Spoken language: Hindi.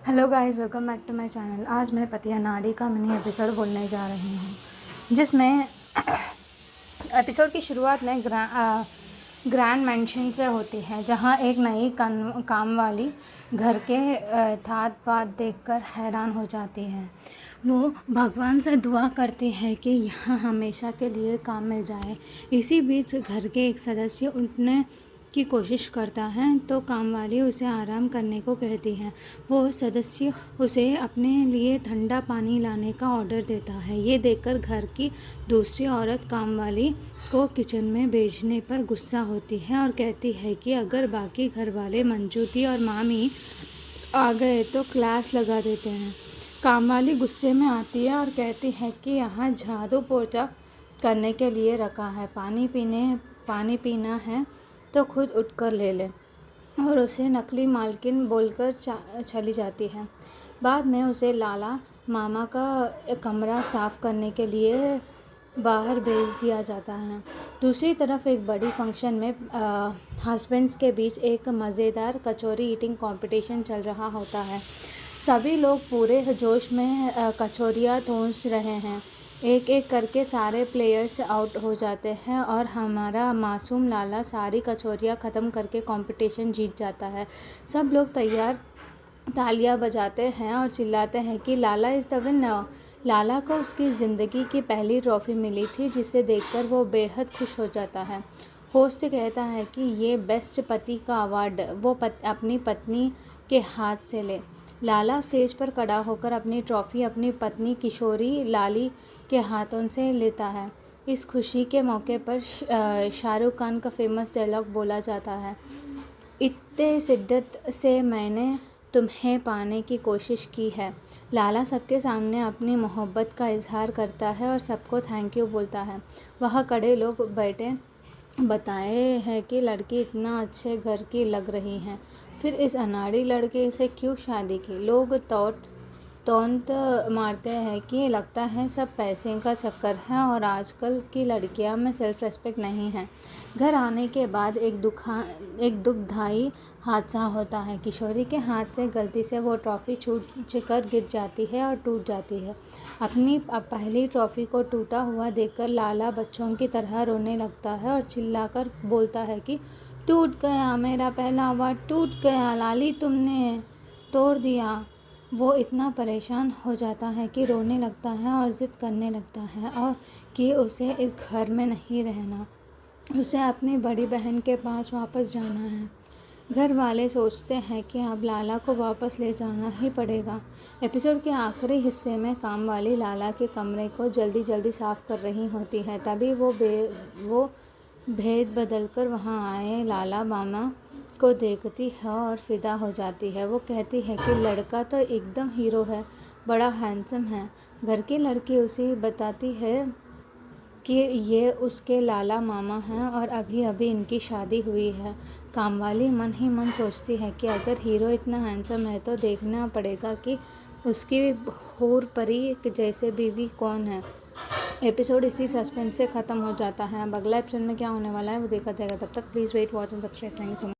Hello guys, welcome back to my channel. आज मैं पतिया नाड़ी का मिनी एपिसोड बोलने जा रही हूँ, जिसमें एपिसोड की शुरुआत में ग्रैंड मेंशन से होती है, जहाँ एक नई काम वाली घर के थात पात देखकर हैरान हो जाती है। वो भगवान से दुआ करती है कि यहाँ हमेशा के लिए काम मिल जाए। इसी बीच घर के एक सदस्य उठने की कोशिश करता है तो कामवाली उसे आराम करने को कहती है। वो सदस्य उसे अपने लिए ठंडा पानी लाने का ऑर्डर देता है। ये देखकर घर की दूसरी औरत कामवाली को किचन में भेजने पर गुस्सा होती है और कहती है कि अगर बाकी घर वाले मंजूती और मामी आ गए तो क्लास लगा देते हैं। कामवाली गुस्से में आती है और कहती है कि यहाँ झाड़ू पोछा करने के लिए रखा है, पानी पीना है तो खुद उठकर ले ले, और उसे नकली मालकिन बोलकर चली जाती है। बाद में उसे लाला मामा का कमरा साफ़ करने के लिए बाहर भेज दिया जाता है। दूसरी तरफ एक बड़ी फंक्शन में हस्बैंड्स के बीच एक मज़ेदार कचौरी ईटिंग कंपटीशन चल रहा होता है। सभी लोग पूरे जोश में कचौरियाँ ठूंस रहे हैं। एक एक करके सारे प्लेयर्स आउट हो जाते हैं और हमारा मासूम लाला सारी कचौरियाँ ख़त्म करके कंपटीशन जीत जाता है। सब लोग तालियां बजाते हैं और चिल्लाते हैं कि लाला इज़ द विनर। लाला को उसकी ज़िंदगी की पहली ट्रॉफ़ी मिली थी, जिसे देखकर वो बेहद खुश हो जाता है। होस्ट कहता है कि ये बेस्ट पति का अवार्ड वो अपनी पत्नी के हाथ से ले। लाला स्टेज पर खड़ा होकर अपनी ट्रॉफ़ी अपनी पत्नी किशोरी लाली के हाथों से लेता है। इस खुशी के मौके पर शाहरुख खान का फेमस डायलॉग बोला जाता है, इतने शिद्दत से मैंने तुम्हें पाने की कोशिश की है। लाला सबके सामने अपनी मोहब्बत का इजहार करता है और सबको थैंक यू बोलता है। वहाँ खड़े लोग बैठे बताए हैं कि लड़की इतना अच्छे घर की लग रही है, फिर इस अनाड़ी लड़के से क्यों शादी की। लोग तौंत मारते हैं कि लगता है सब पैसे का चक्कर है और आजकल की लड़कियां में सेल्फ रिस्पेक्ट नहीं है। घर आने के बाद एक दुखदाई हादसा होता है। किशोरी के हाथ से गलती से वो ट्रॉफ़ी छूट कर गिर जाती है और टूट जाती है। अपनी पहली ट्रॉफ़ी को टूटा हुआ देखकर लाला बच्चों की तरह रोने लगता है और चिल्लाकर बोलता है कि टूट गया, मेरा पहला अवार्ड टूट गया, लाली तुमने तोड़ दिया। वो इतना परेशान हो जाता है कि रोने लगता है और ज़िद करने लगता है और कि उसे इस घर में नहीं रहना, उसे अपनी बड़ी बहन के पास वापस जाना है। घर वाले सोचते हैं कि अब लाला को वापस ले जाना ही पड़ेगा। एपिसोड के आखिरी हिस्से में काम वाली लाला के कमरे को जल्दी साफ़ कर रही होती है। तभी वो भेद बदलकर वहाँ आए लाला मामा को देखती है और फिदा हो जाती है। वो कहती है कि लड़का तो एकदम हीरो है, बड़ा हैंडसम है। घर की लड़की उसे बताती है कि ये उसके लाला मामा हैं और अभी अभी इनकी शादी हुई है। कामवाली मन ही मन सोचती है कि अगर हीरो इतना हैंडसम है तो देखना पड़ेगा कि उसकी हूर परी जैसे बीवी कौन है। एपिसोड इसी सस्पेंस से ख़त्म हो जाता है। अब अगला एपिसोड में क्या होने वाला है वो देखा जाएगा। तब तक please wait, watch and subscribe. Thank you so much.